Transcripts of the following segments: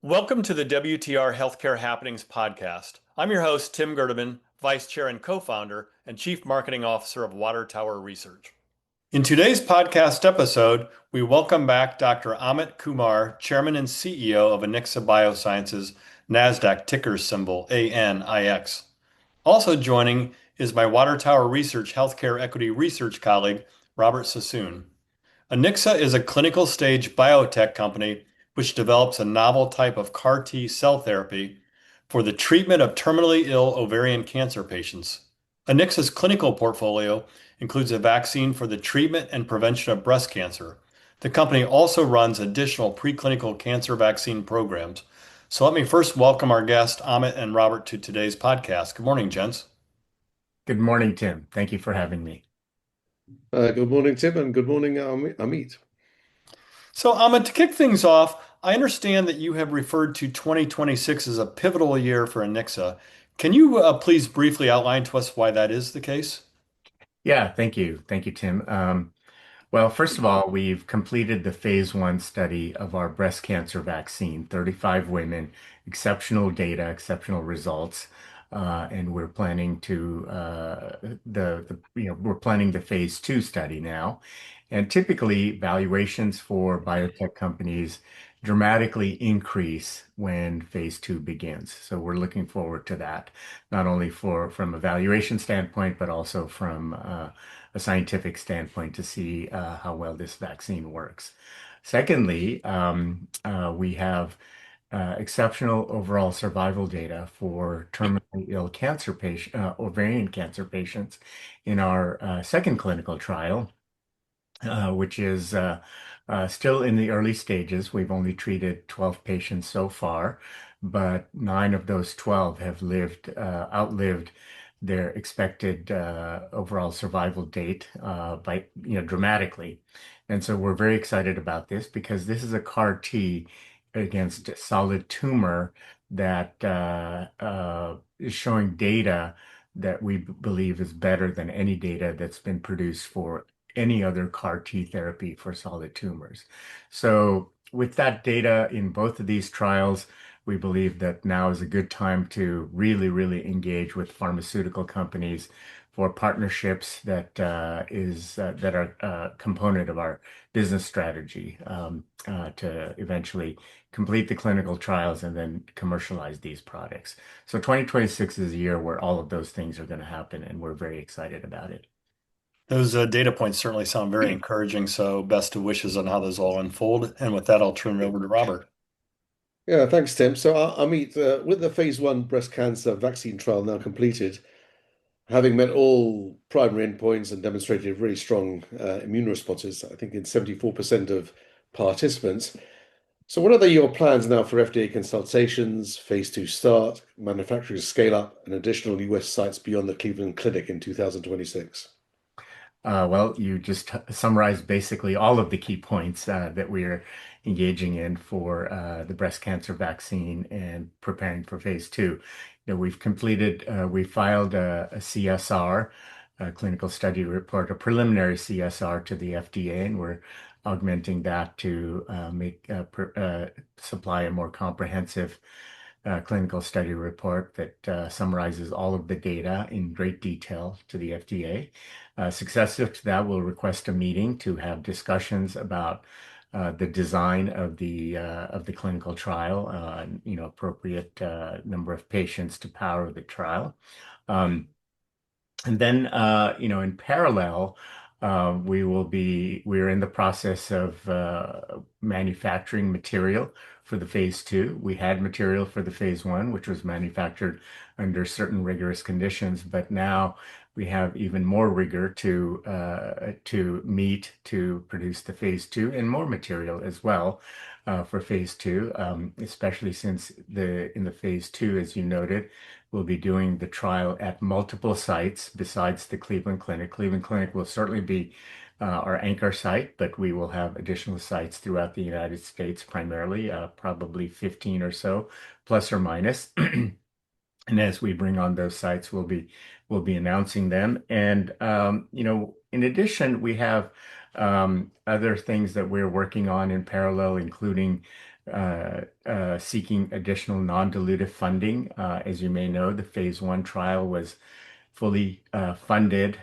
Welcome to the WTR Healthcare Happenings podcast. I'm your host, Tim Gerdeman, Vice Chair and Co-founder and Chief Marketing Officer of Water Tower Research. In today's podcast episode, we welcome back Dr. Amit Kumar, Chairman and CEO of Anixa Biosciences, NASDAQ ticker symbol ANIX. Also joining is my Water Tower Research Healthcare Equity Research colleague, Robert Sassoon. Anixa is a clinical stage biotech company which develops a novel type of CAR T cell therapy for the treatment of terminally ill ovarian cancer patients. Anixa's clinical portfolio includes a vaccine for the treatment and prevention of breast cancer. The company also runs additional preclinical cancer vaccine programs. So let me first welcome our guests, Amit and Robert, to today's podcast. Good morning, gents. Good morning, Tim. Thank you for having me. Good morning, Tim, and good morning, Amit. So, Amit, to kick things off, I understand that you have referred to 2026 as a pivotal year for Anixa. Can you please briefly outline to us why that is the case? Yeah, thank you. Thank you, Tim. Well, first of all, we've completed the phase one study of our breast cancer vaccine, 35 women, exceptional data, exceptional results. And we're planning to we're planning the phase two study now. And typically, valuations for biotech companies dramatically increase when phase two begins. So we're looking forward to that, not only from a valuation standpoint, but also from a scientific standpoint to see how well this vaccine works. Secondly, we have exceptional overall survival data for terminally ill ovarian cancer patients in our second clinical trial, which is still in the early stages. We've only treated 12 patients so far, but 9 of those 12 have outlived their expected overall survival date by dramatically. And so we're very excited about this because this is a CAR T against solid tumor that is showing data that we believe is better than any data that's been produced for any other CAR T therapy for solid tumors. So with that data in both of these trials, we believe that now is a good time to really, really engage with pharmaceutical companies for partnerships that are a component of our business strategy to eventually complete the clinical trials and then commercialize these products. So 2026 is a year where all of those things are going to happen, and we're very excited about it. Those data points certainly sound very encouraging, so best of wishes on how those all unfold. And with that, I'll turn it over to Robert. Yeah, thanks, Tim. So, Amit, with the phase one breast cancer vaccine trial now completed, having met all primary endpoints and demonstrated really strong immune responses, I think in 74% of participants. So, what are your plans now for FDA consultations, phase two start, manufacturing scale up, and additional US sites beyond the Cleveland Clinic in 2026? Well, you just summarized basically all of the key points that we're engaging in for the breast cancer vaccine and preparing for phase two. We filed a CSR, a clinical study report, a preliminary CSR to the FDA, and we're augmenting that to supply a more comprehensive clinical study report that summarizes all of the data in great detail to the FDA. Successive to that, we'll request a meeting to have discussions about the design of the clinical trial, appropriate number of patients to power the trial. And then, in parallel, we're in the process of manufacturing material for the phase two. We had material for the phase one, which was manufactured under certain rigorous conditions, but now we have even more rigor to meet to produce the phase two and more material as well for phase two, especially since in the phase two, as you noted, we'll be doing the trial at multiple sites besides the Cleveland Clinic. Cleveland Clinic will certainly be our anchor site, but we will have additional sites throughout the United States, primarily, probably 15 or so, plus or minus. And as we bring on those sites, we'll be announcing them. And in addition, we have other things that we're working on in parallel, including seeking additional non-dilutive funding. As you may know, the phase 1 trial was fully funded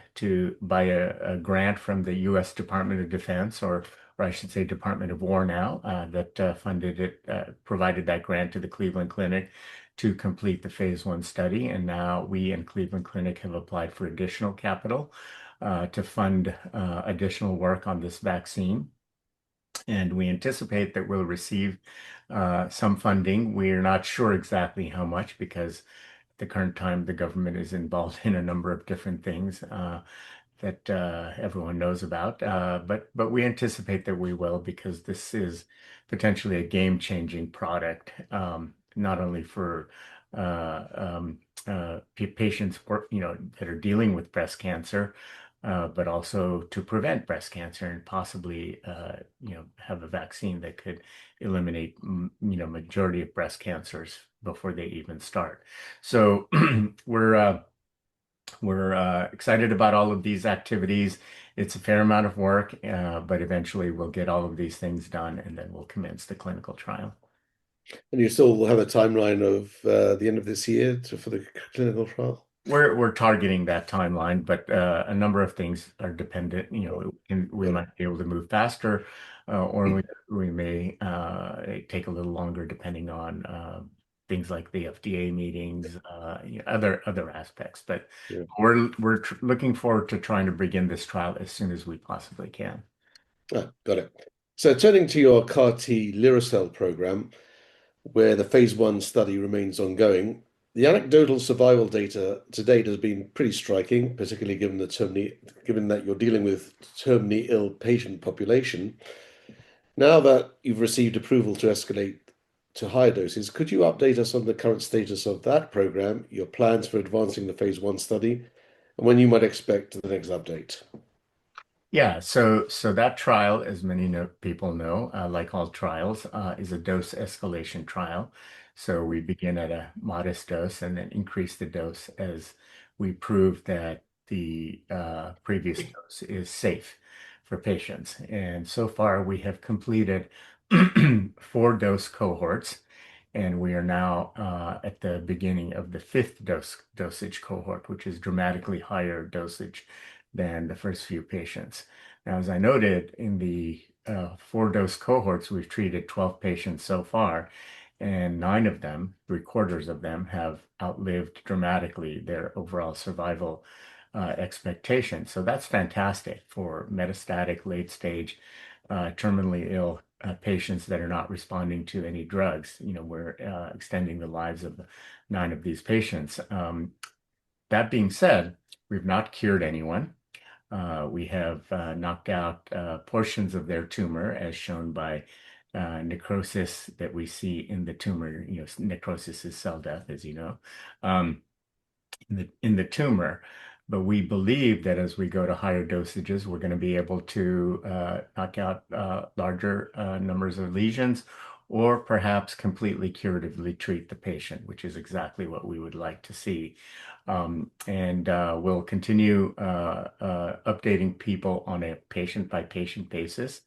by a grant from the U.S. Department of Defense, or I should say Department of War now, that funded it, provided that grant to the Cleveland Clinic to complete the phase 1 study. And now we and Cleveland Clinic have applied for additional capital to fund additional work on this vaccine. And we anticipate that we'll receive some funding. We're not sure exactly how much because at the current time the government is involved in a number of different things that everyone knows about. But we anticipate that we will, because this is potentially a game-changing product, not only for patients that are dealing with breast cancer, but also to prevent breast cancer and possibly have a vaccine that could eliminate majority of breast cancers before they even start. So we're excited about all of these activities. It's a fair amount of work, but eventually we'll get all of these things done, and then we'll commence the clinical trial. And you still have a timeline of the end of this year for the clinical trial? We're targeting that timeline, but a number of things are dependent. We might be able to move faster, or we may take a little longer, depending on things like the FDA meetings, other aspects. But Yeah. we're looking forward to trying to begin this trial as soon as we possibly can. Got it. So turning to your CAR T Lira Cel program, where the phase 1 study remains ongoing, the anecdotal survival data to date has been pretty striking, particularly given that you're dealing with terminally ill patient population. Now that you've received approval to escalate to higher doses, could you update us on the current status of that program, your plans for advancing the phase 1 study, and when you might expect the next update? Yeah, so that trial, as many people know, like all trials, is a dose escalation trial. So we begin at a modest dose and then increase the dose as we prove that the previous dose is safe for patients. And so far, we have completed 4 dose cohorts, and we are now at the beginning of the 5th dosage cohort, which is dramatically higher dosage than the first few patients. Now, as I noted, in the 4 dose cohorts, we've treated 12 patients so far, and 9 of them, 3/4 of them, have outlived dramatically their overall survival expectation. So that's fantastic for metastatic, late-stage, terminally ill patients that are not responding to any drugs. We're extending the lives of 9 of these patients. That being said, we've not cured anyone. We have knocked out portions of their tumor, as shown by necrosis that we see in the tumor. Necrosis is cell death, as you know, in the tumor. But we believe that as we go to higher dosages, we're going to be able to knock out larger numbers of lesions, or perhaps completely curatively treat the patient, which is exactly what we would like to see. And we'll continue updating people on a patient-by-patient basis.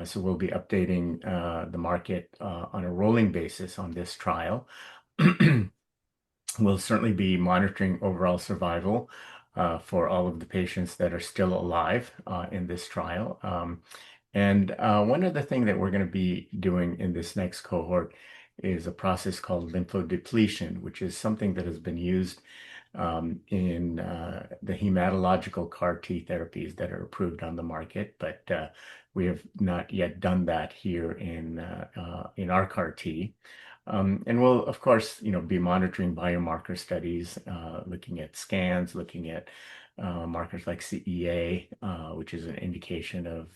So we'll be updating the market on a rolling basis on this trial. We'll certainly be monitoring overall survival for all of the patients that are still alive in this trial. And one other thing that we're going to be doing in this next cohort is a process called lymphodepletion, which is something that has been used in the hematological CAR T therapies that are approved on the market. But we have not yet done that here in our CAR T. And we'll, of course, be monitoring biomarker studies, looking at scans, looking at markers like CEA, which is an indication of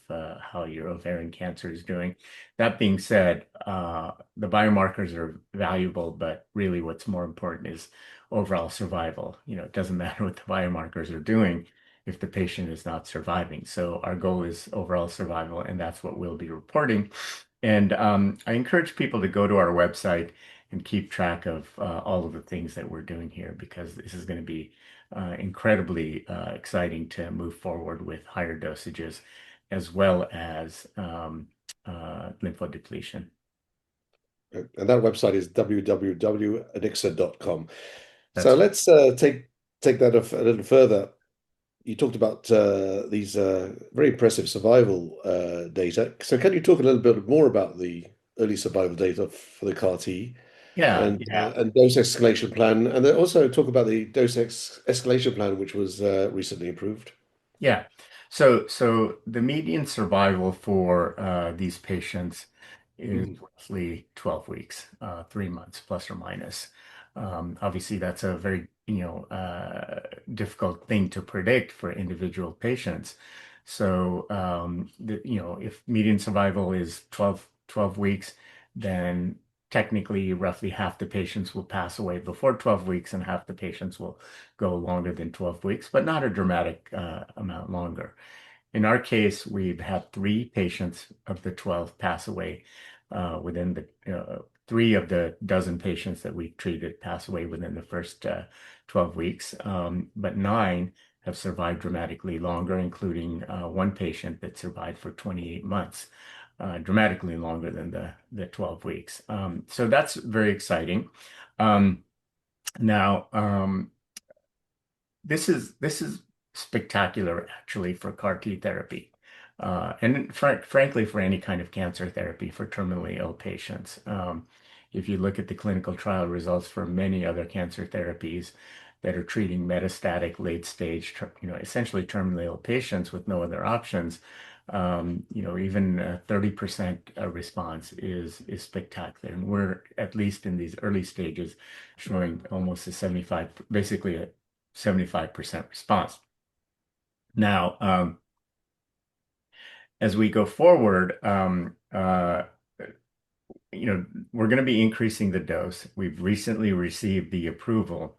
how your ovarian cancer is doing. That being said, the biomarkers are valuable, but really what's more important is overall survival. It doesn't matter what the biomarkers are doing if the patient is not surviving. So our goal is overall survival, and that's what we'll be reporting. And I encourage people to go to our website and keep track of all of the things that we're doing here, because this is going to be incredibly exciting to move forward with higher dosages as well as lymphodepletion. And that website is www.anixa.com. So That's right. let's take that a little further. You talked about these very impressive survival data. So can you talk a little bit more about the early survival data for the CAR T Yeah, yeah. and dose escalation plan, and then also talk about the dose escalation plan, which was recently approved? Yeah. So the median survival for these patients is Mhm. roughly 12 weeks, 3 months plus or minus. Obviously, that's a very, difficult thing to predict for individual patients. So, if median survival is 12 weeks, then technically roughly half the patients will pass away before 12 weeks and half the patients will go longer than 12 weeks, but not a dramatic amount longer. In our case, we've had three patients of the 12 pass away within the three of the dozen patients that we treated pass away within the first 12 weeks, but nine have survived dramatically longer, including one patient that survived for 28 months, dramatically longer than the 12 weeks. So that's very exciting. Um, now, this is spectacular actually for CAR T therapy, and frankly for any kind of cancer therapy for terminally ill patients. If you look at the clinical trial results for many other cancer therapies that are treating metastatic late stage, essentially terminally ill patients with no other options, even 30% response is spectacular. And we're at least in these early stages showing almost a 75, basically a 75% response. Now, as we go forward, we're going to be increasing the dose. We've recently received the approval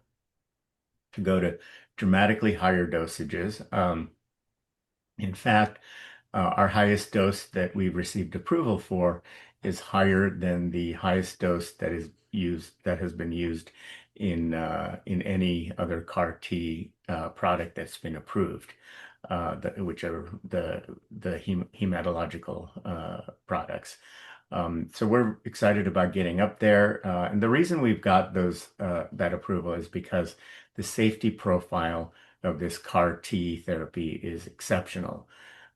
to go to dramatically higher dosages. In fact, our highest dose that we've received approval for is higher than the highest dose that has been used in any other CAR T product that's been approved, which are the hematological products. So we're excited about getting up there, and the reason we've got that approval is because the safety profile of this CAR T therapy is exceptional.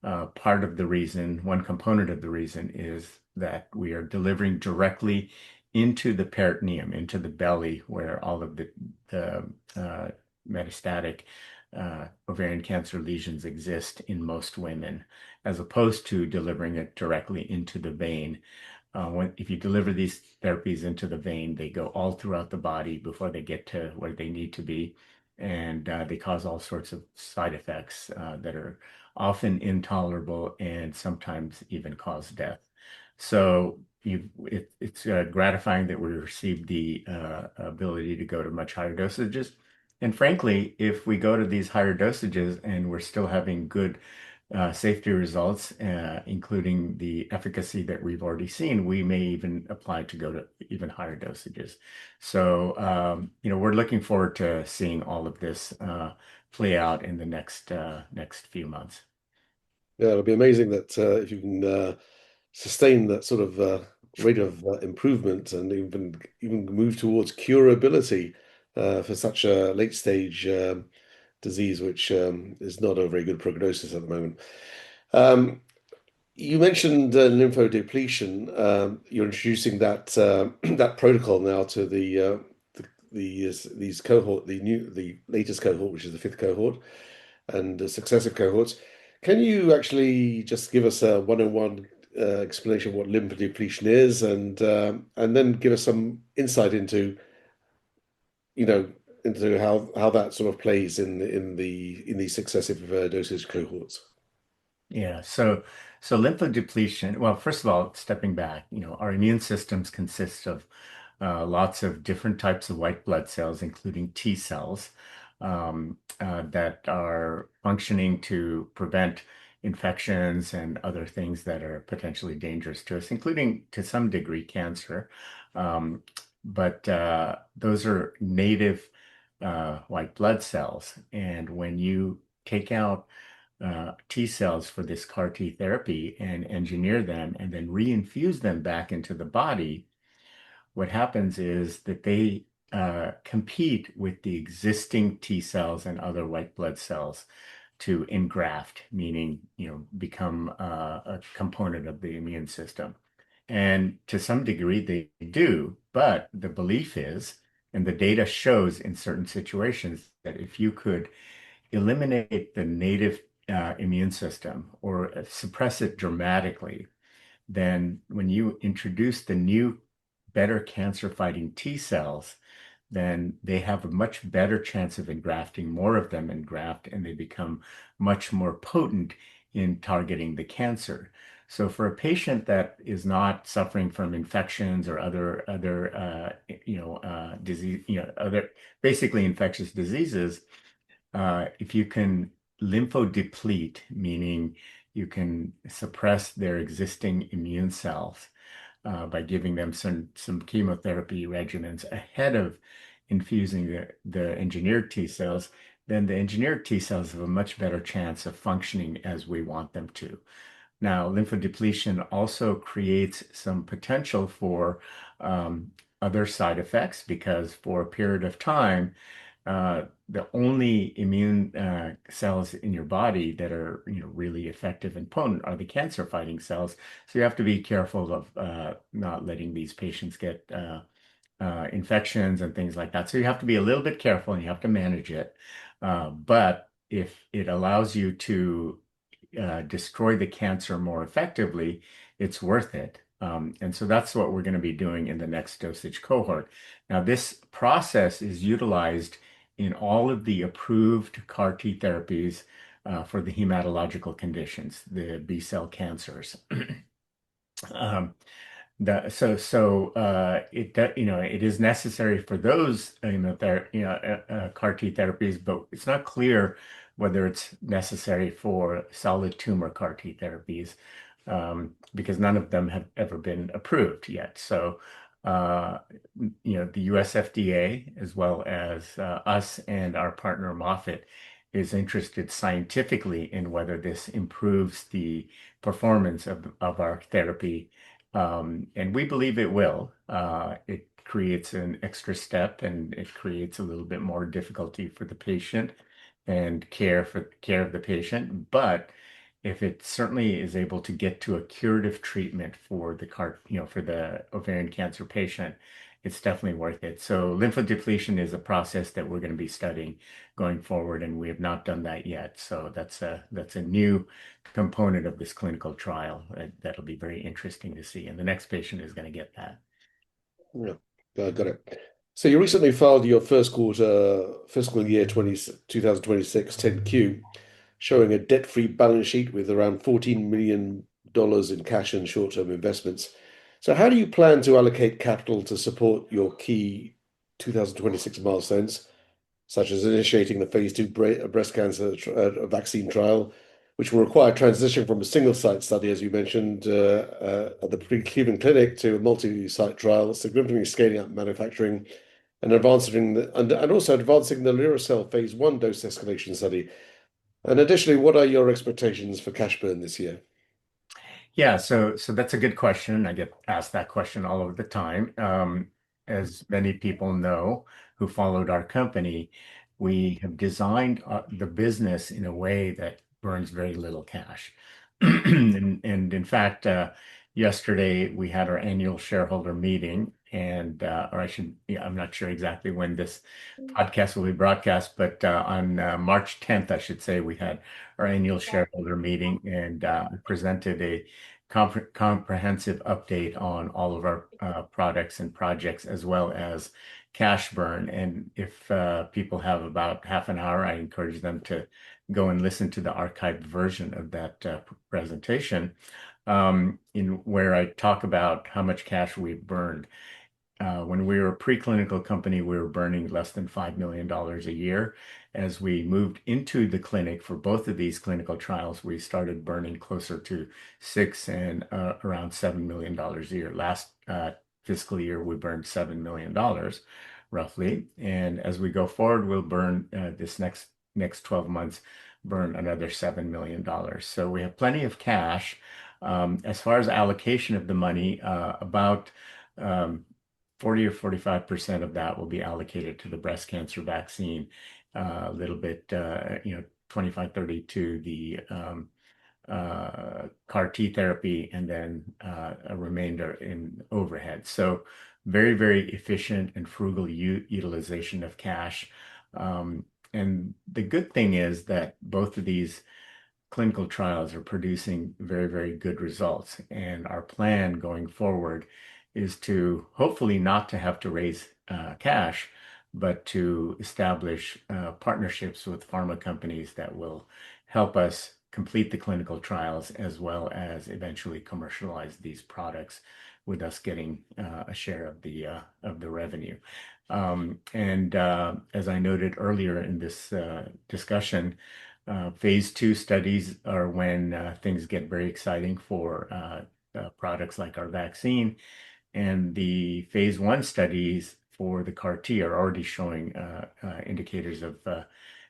Part of the reason, one component of the reason is that we are delivering directly into the peritoneum, into the belly, where all of the metastatic ovarian cancer lesions exist in most women, as opposed to delivering it directly into the vein. If you deliver these therapies into the vein, they go all throughout the body before they get to where they need to be, and they cause all sorts of side effects that are often intolerable and sometimes even cause death. So it's gratifying that we received the ability to go to much higher dosages. And frankly, if we go to these higher dosages and we're still having good safety results, including the efficacy that we've already seen, we may even apply to go to even higher dosages. So, we're looking forward to seeing all of this play out in the next few months. Yeah, it'll be amazing that if you can sustain that sort of rate of improvement and even move towards curability for such a late stage disease, which is not a very good prognosis at the moment. Um, you mentioned lymphodepletion. You're introducing that that protocol now to these cohort, the latest cohort, which is the fifth cohort, and the successive cohorts. Can you actually just give us a one-on-one explanation of what lymphodepletion is, and then give us some insight into, you know, into how that sort of plays in these successive dosage cohorts? Yeah, so lymphodepletion, well, first of all, stepping back, our immune systems consist of lots of different types of white blood cells, including T cells, that are functioning to prevent infections and other things that are potentially dangerous to us, including to some degree cancer. Um, but those are native white blood cells. And when you take out T cells for this CAR T therapy and engineer them and then reinfuse them back into the body, what happens is that they compete with the existing T cells and other white blood cells to engraft, meaning, become a component of the immune system. And to some degree, they do. But the belief is, and the data shows in certain situations, that if you could eliminate the native immune system or suppress it dramatically, then when you introduce the new, better cancer-fighting T cells, then they have a much better chance of engrafting, more of them engraft, and they become much more potent in targeting the cancer. So for a patient that is not suffering from infections or other disease, other basically infectious diseases, if you can lymphodeplete, meaning you can suppress their existing immune cells by giving them some chemotherapy regimens ahead of infusing the engineered T cells, then the engineered T cells have a much better chance of functioning as we want them to. Now, lymphodepletion also creates some potential for other side effects because for a period of time, the only immune cells in your body that are, really effective and potent are the cancer-fighting cells. So you have to be careful of not letting these patients get infections and things like that. So you have to be a little bit careful and you have to manage it. But if it allows you to destroy the cancer more effectively, it's worth it. And so that's what we're going to be doing in the next dosage cohort. Now, this process is utilized in all of the approved CAR T therapies for the hematological conditions, the B cell cancers. Um, it is necessary for those CAR T therapies, but it's not clear whether it's necessary for solid tumor CAR T therapies, because none of them have ever been approved yet. So the US FDA, as well as us and our partner Moffitt, is interested scientifically in whether this improves the performance of our therapy, and we believe it will. It creates an extra step and it creates a little bit more difficulty for the patient and care of the patient. But if it certainly is able to get to a curative treatment for for the ovarian cancer patient, it's definitely worth it. So lymphodepletion is a process that we're going to be studying going forward, and we have not done that yet. So that's a new component of this clinical trial that'll be very interesting to see. And the next patient is going to get that. Yeah, got it. So you recently filed your first quarter fiscal year 2026 10Q, showing a debt-free balance sheet with around $14 million in cash and short-term investments. So how do you plan to allocate capital to support your key 2026 milestones, such as initiating the phase 2 breast cancer vaccine trial, which will require transition from a single site study, as you mentioned, at the Cleveland Clinic, to a multi-site trial, significantly scaling up manufacturing and also advancing the Lira Cel phase 1 dose escalation study? And additionally, what are your expectations for cash burn this year? Yeah, so that's a good question. I get asked that question all over the time. As many people know who followed our company, we have designed the business in a way that burns very little cash. And in fact, yesterday we had our annual shareholder meeting, and yeah, I'm not sure exactly when this podcast will be broadcast, but on March 10th, I should say, we had our annual shareholder meeting, and I presented a comprehensive update on all of our products and projects, as well as cash burn. And if people have about half an hour, I encourage them to go and listen to the archived version of that presentation, in where I talk about how much cash we've burned. When we were a preclinical company, we were burning less than $5 million a year. As we moved into the clinic for both of these clinical trials, we started burning closer to $6 and around $7 million a year. Last fiscal year, we burned $7 million roughly. And as we go forward, we'll burn this next 12 months, burn another $7 million. So we have plenty of cash. As far as allocation of the money, about 40 or 45% of that will be allocated to the breast cancer vaccine, a little bit, 25, 30 to the CAR T therapy, and then a remainder in overhead. So very, very efficient and frugal utilization of cash. And the good thing is that both of these clinical trials are producing very, very good results. And our plan going forward is to hopefully not to have to raise cash, but to establish partnerships with pharma companies that will help us complete the clinical trials as well as eventually commercialize these products with us getting a share of the revenue. And as I noted earlier in this discussion, phase 2 studies are when things get very exciting for products like our vaccine. And the phase 1 studies for the CAR T are already showing indicators of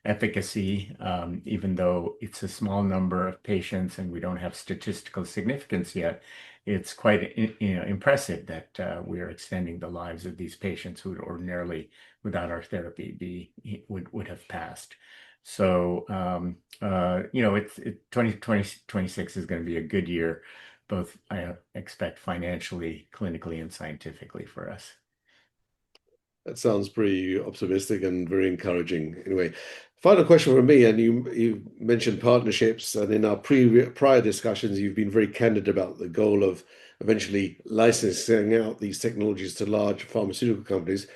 efficacy, even though it's a small number of patients and we don't have statistical significance yet. It's quite impressive that we are extending the lives of these patients who would ordinarily, without our therapy, would have passed. So, 2026 is going to be a good year, both I expect financially, clinically, and scientifically for us. That sounds pretty optimistic and very encouraging. Anyway, final question from me, and you mentioned partnerships, and in our prior discussions, you've been very candid about the goal of eventually licensing out these technologies to large pharmaceutical companies.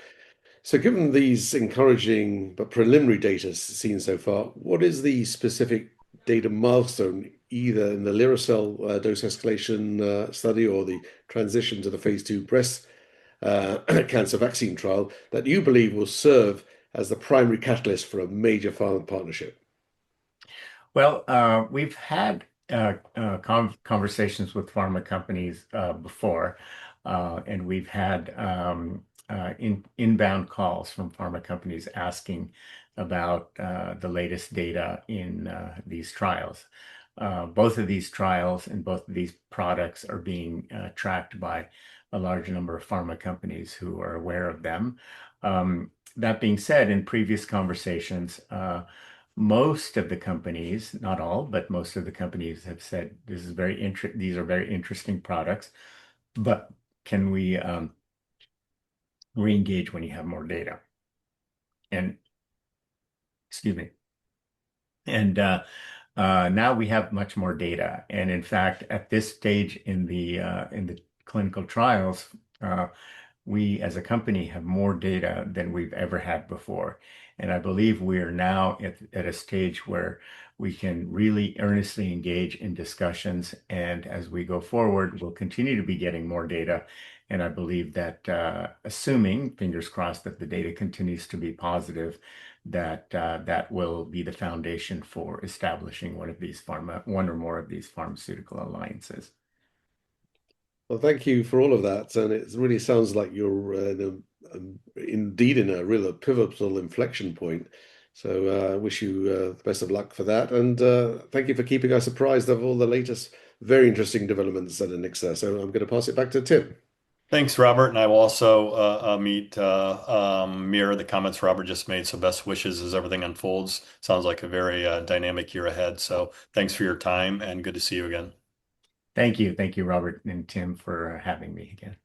So, given these encouraging but preliminary data seen so far, what is the specific data milestone, either in the Lira Cel dose escalation study or the transition to the phase 2 breast cancer vaccine trial, that you believe will serve as the primary catalyst for a major pharma partnership? Well, we've had conversations with pharma companies before, and we've had inbound calls from pharma companies asking about the latest data in these trials. Both of these trials and both of these products are being tracked by a large number of pharma companies who are aware of them. That being said, in previous conversations, most of the companies, not all, but most of the companies have said these are very interesting products, but can we re-engage when you have more data? And excuse me. And now we have much more data. And in fact, at this stage in the clinical trials, we as a company have more data than we've ever had before. And I believe we are now at a stage where we can really earnestly engage in discussions. And as we go forward, we'll continue to be getting more data. And I believe that assuming, fingers crossed, that the data continues to be positive, that will be the foundation for establishing one or more of these pharmaceutical alliances. Well, thank you for all of that. And it really sounds like you're indeed in a real pivotal inflection point. So I wish you the best of luck for that. And thank you for keeping us apprised of all the latest, very interesting developments at Anixa. So I'm going to pass it back to Tim. Thanks, Robert. And I will also mirror the comments Robert just made. So best wishes as everything unfolds. Sounds like a very dynamic year ahead. So thanks for your time and good to see you again. Thank you. Thank you, Robert and Tim, for having me again.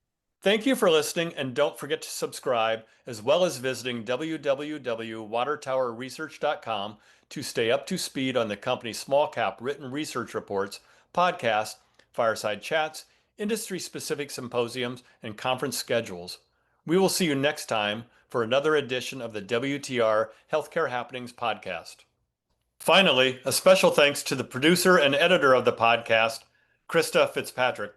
Thank you for listening, and don't forget to subscribe, as well as visiting www.watertowerresearch.com to stay up to speed on the company's small cap written research reports, podcasts, fireside chats, industry-specific symposiums, and conference schedules. We will see you next time for another edition of the WTR Healthcare Happenings podcast. Finally, a special thanks to the producer and editor of the podcast, Krista Fitzpatrick.